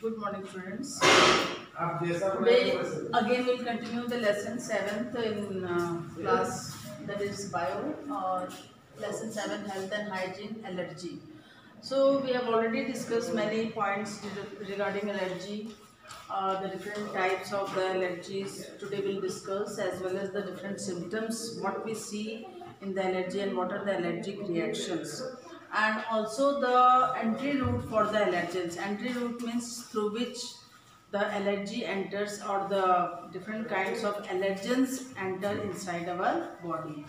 Good morning, students. आप जैसा Today, बनाएंगे वैसे again, we'll continue the lesson 7th in class, that is bio, or lesson 7, health and hygiene, allergy. So, we have already discussed many points regarding allergy, the different types of the allergies. Today, we'll discuss as well as the different symptoms, what we see in the allergy and what are the allergic reactions. And also the entry route for the allergens. Entry route means through which the allergy enters or the different kinds of allergens enter inside our body.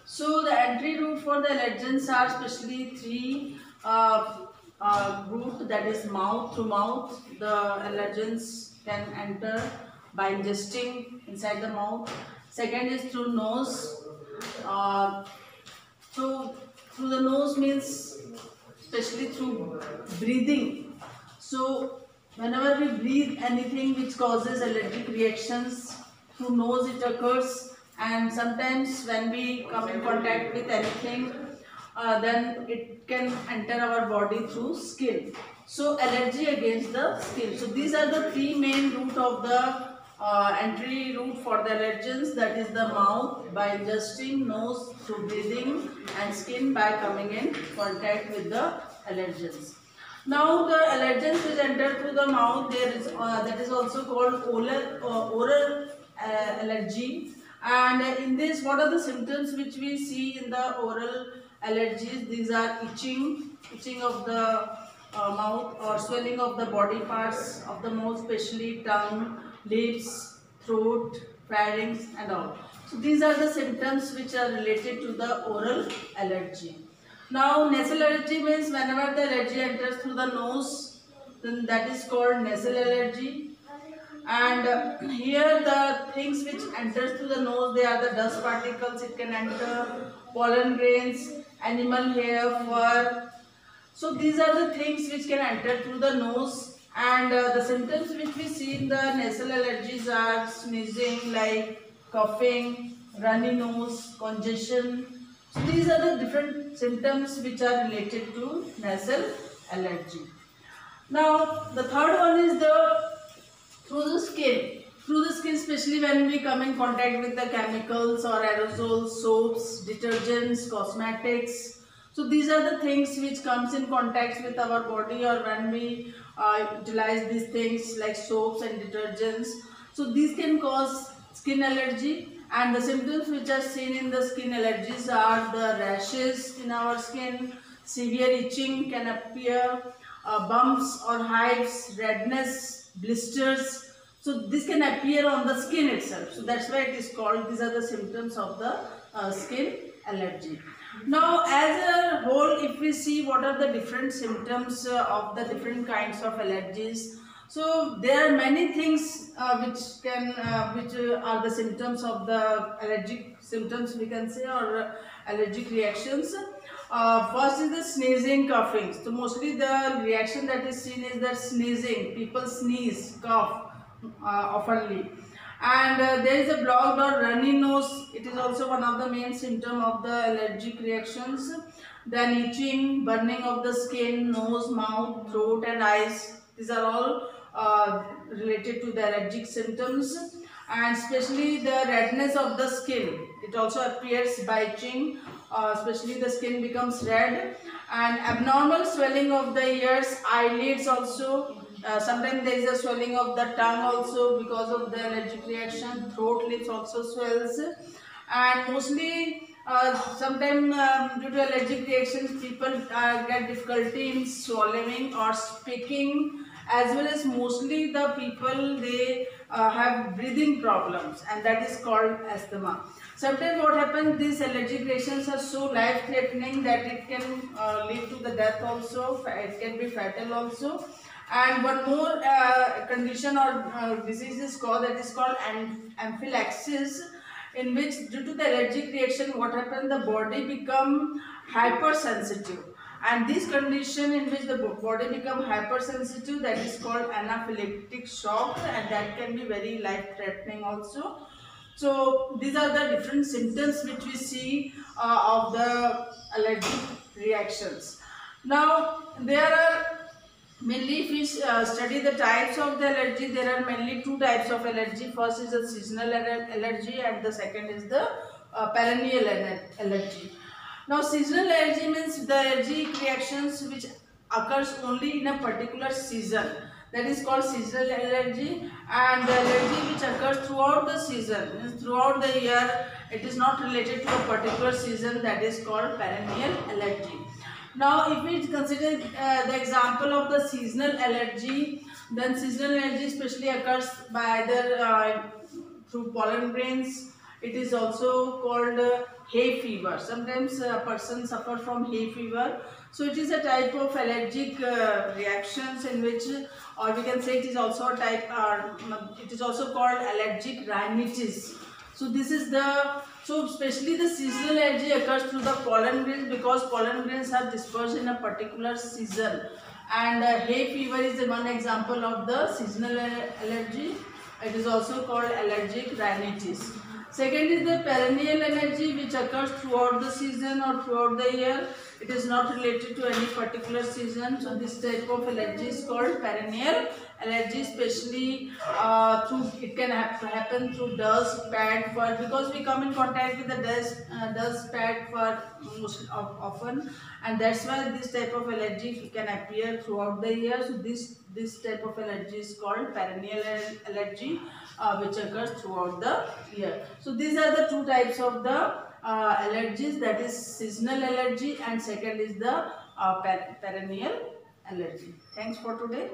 So the entry route for the allergens are especially three route, that is mouth to mouth. The allergens can enter by ingesting inside the mouth. Second is through nose. Uh, through through the nose means especially through breathing. So whenever we breathe anything which causes allergic reactions, through nose it occurs, and sometimes when we come in contact with anything, then it can enter our body through skin. So allergy against the skin. So these are the three main route of the entry route for the allergens, that is the mouth by ingesting, nose through breathing, and skin by coming in contact with the allergens. Now the allergens which enter through the mouth, there is that is also called oral allergy. And in this, what are the symptoms which we see in the oral allergies? These are itching of the mouth, or swelling of the body parts of the mouth, especially tongue, lips, throat, pharynx and all. So these are the symptoms which are related to the oral allergy. Now nasal allergy means whenever the allergy enters through the nose, then that is called nasal allergy. And here the things which enters through the nose, they are the dust particles. It can enter pollen grains, animal hair, fur. So these are the things which can enter through the nose. And the symptoms which we see in the nasal allergies are sneezing, like coughing, runny nose, congestion. So these are the different symptoms which are related to nasal allergy. Now the third one is the through the skin. Through the skin, especially when we come in contact with the chemicals or aerosols, soaps, detergents, cosmetics. So these are the things which comes in contact with our body, or when we utilize these things like soaps and detergents. So these can cause skin allergy, and the symptoms which are seen in the skin allergies are the rashes in our skin, severe itching can appear, bumps or hives, redness, blisters. So this can appear on the skin itself. So that's why it is called, these are the symptoms of the skin allergy. Now as a whole, if we see what are the different symptoms of the different kinds of allergies, so there are many things which are the symptoms of the allergic symptoms, we can say, or allergic reactions. First is the sneezing, coughing. So mostly the reaction that is seen is that sneezing. People sneeze, cough oftenly. And there is a blocked or runny nose. It is also one of the main symptom of the allergic reactions. Then itching, burning of the skin, nose, mouth, throat and eyes. These are all related to the allergic symptoms. And especially the redness of the skin. It also appears by itching, especially the skin becomes red. And abnormal swelling of the ears, eyelids also. Sometimes there is a swelling of the tongue also because of the allergic reaction. Throat, lips also swells. And mostly sometimes due to allergic reactions, people get difficulty in swallowing or speaking, as well as mostly the people, they have breathing problems, and that is called asthma. Sometimes what happens, these allergic reactions are so life threatening that it can lead to the death also. It can be fatal also. And one more condition or disease is called, that is called anaphylaxis, in which due to the allergic reaction, what happens, the body become hypersensitive. And this condition in which the body become hypersensitive, that is called anaphylactic shock, and that can be very life threatening also. So these are the different symptoms which we see of the allergic reactions. Now there are Mainly, if we study the types of the allergy, there are mainly two types of allergy. First is the seasonal allergy, and the second is the perennial allergy. Now, seasonal allergy means the allergic reactions which occurs only in a particular season. That is called seasonal allergy, and the allergy which occurs throughout the season, means throughout the year. It is not related to a particular season. That is called perennial allergy. Now, if we consider the example of the seasonal allergy, then seasonal allergy especially occurs by either through pollen grains. It is also called hay fever. Sometimes a person suffer from hay fever. So it is a type of allergic reactions in which, or we can say it is also a type, it is also called allergic rhinitis. So this is the, so especially the seasonal allergy occurs through the pollen grains, because pollen grains are dispersed in a particular season, and hay fever is the one example of the seasonal allergy. It is also called allergic rhinitis. Second is the perennial allergy, which occurs throughout the season or throughout the year. It is not related to any particular season. So this type of allergy is called perennial allergy, especially through, it can happen through dust, pad, fur, because we come in contact with the dust, pad, fur most often, and that's why this type of allergy can appear throughout the year. So this type of allergy is called perennial allergy, which occurs throughout the year. So these are the two types of the allergies, that is seasonal allergy, and second is the perennial allergy. Thanks for today.